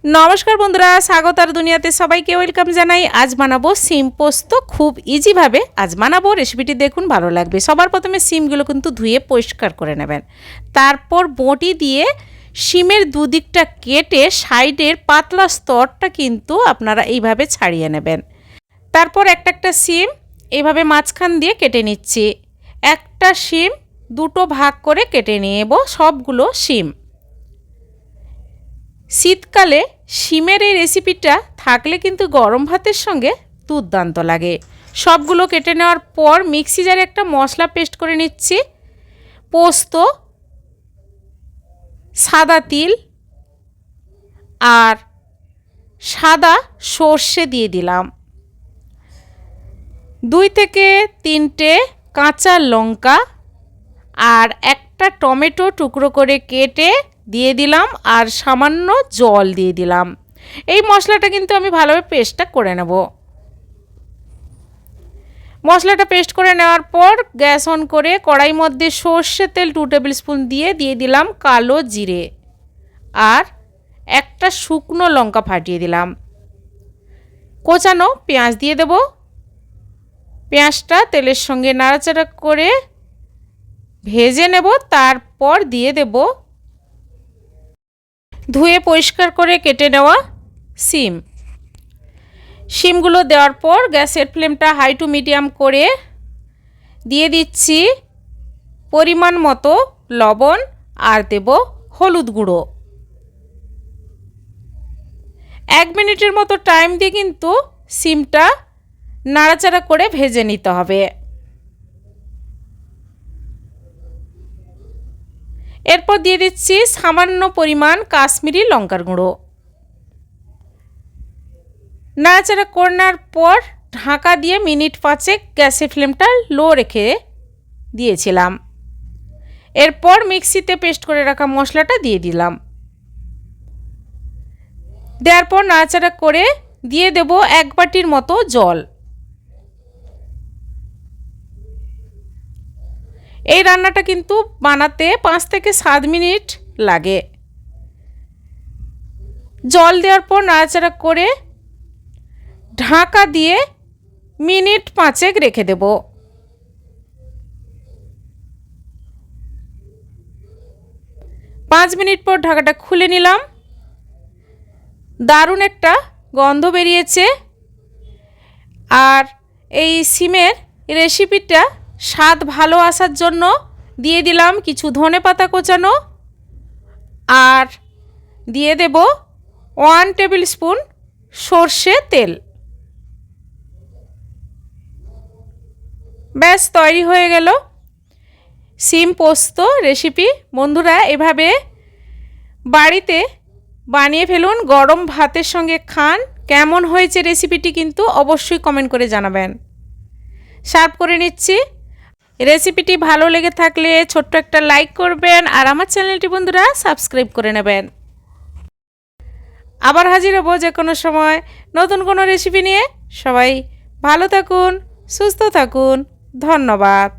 নমস্কার বন্ধুরা, স্বাগত আর দুনিয়াতে সবাইকে ওয়েলকাম জানাই। আজ বানাবো সিম পোস্ত খুব ইজিভাবে। আজ বানাবো, রেসিপিটি দেখুন, ভালো লাগবে। সবার প্রথমে সিমগুলো কিন্তু ধুয়ে পরিষ্কার করে নেবেন। তারপর বঁটি দিয়ে সিমের দুদিকটা কেটে সাইডের পাতলা স্তরটা কিন্তু আপনারা এইভাবে ছাড়িয়ে নেবেন। তারপর একটা সিম এইভাবে মাঝখান দিয়ে কেটে নিচ্ছি। একটা সিম দুটো ভাগ করে কেটে নেব সবগুলো সিম। শীতকালে শিমের এই রেসিপিটা থাকলে কিন্তু গরম ভাতের সঙ্গে দুর্দান্ত লাগে। সবগুলো কেটে নেওয়ার পর মিক্সি জারে একটা মশলা পেস্ট করে নিচ্ছি। পোস্ত, সাদা তিল আর সাদা সর্ষে দিয়ে দিলাম। 2 থেকে 3টে কাঁচা লঙ্কা আর একটা টমেটো টুকরো করে কেটে দিয়ে দিলাম আর সামান্য জল দিয়ে দিলাম। এই মশলাটা কিন্তু আমি ভালোভাবে পেস্টটা করে নেব। মশলাটা পেস্ট করে নেওয়ার পর গ্যাস অন করে কড়াই মধ্যে সর্ষের তেল 2 টেবিল স্পুন দিয়ে দিলাম কালো জিরে আর একটা শুকনো লঙ্কা ফাটিয়ে দিলাম। কোচানো পেঁয়াজ দিয়ে দেব। পেঁয়াজটা তেলের সঙ্গে নাড়াচাড়া করে ভেজে নেব। তারপর দিয়ে দেব ধুয়ে পরিষ্কার করে কেটে নেওয়া সিম। সিমগুলো দেওয়ার পর গ্যাসের ফ্লেমটা হাই টু মিডিয়াম করে দিয়ে দিচ্ছি পরিমাণ মতো লবণ আর দেব হলুদ গুঁড়ো। 1 মিনিটের মতো টাইম দিয়ে কিন্তু সিমটা নাড়াচাড়া করে ভেজে নিতে হবে। এরপর দিয়ে দিচ্ছি সামান্য পরিমাণ কাশ্মীরি লঙ্কার গুঁড়ো। নাড়াচাড়া করার পর ঢাকা দিয়ে মিনিট 5 গ্যাসের ফ্লেমটা লো রেখে দিয়েছিলাম। এরপর মিক্সিতে পেস্ট করে রাখা মশলাটা দিয়ে দিলাম। দেওয়ার পর নাড়াচাড়া করে দিয়ে দেব 1 বাটির মতো জল। এই রান্নাটা কিন্তু বানাতে 5 থেকে 7 মিনিট লাগে। জল দেওয়ার পর নাড়াচাড়া করে ঢাকা দিয়ে মিনিট 5 রেখে দেব। 5 মিনিট পর ঢাকাটা খুলে নিলাম। দারুণ একটা গন্ধ বেরিয়েছে। আর এই সিমের রেসিপিটা স্বাদ ভালো আসার জন্য দিয়ে দিলাম কিছু ধনেপাতা কোচানো আর দিয়ে দেব 1 টেবিল স্পুন সর্ষে তেল। ব্যাস তৈরি হয়ে গেল সিম পোস্ত রেসিপি। বন্ধুরা, এভাবে বাড়িতে বানিয়ে ফেলুন, গরম ভাতের সঙ্গে খান। কেমন হয়েছে রেসিপিটি কিন্তু অবশ্যই কমেন্ট করে জানাবেন। সার্ভ করে নিচ্ছি। রেসিপিটি ভালো লেগে থাকলে ছোট্ট একটা লাইক করবেন আর আমার চ্যানেলটি বন্ধুরা সাবস্ক্রাইব করে নেবেন। আবার হাজির হব যে কোনো সময় নতুন কোনো রেসিপি নিয়ে। সবাই ভালো থাকুন, সুস্থ থাকুন। ধন্যবাদ।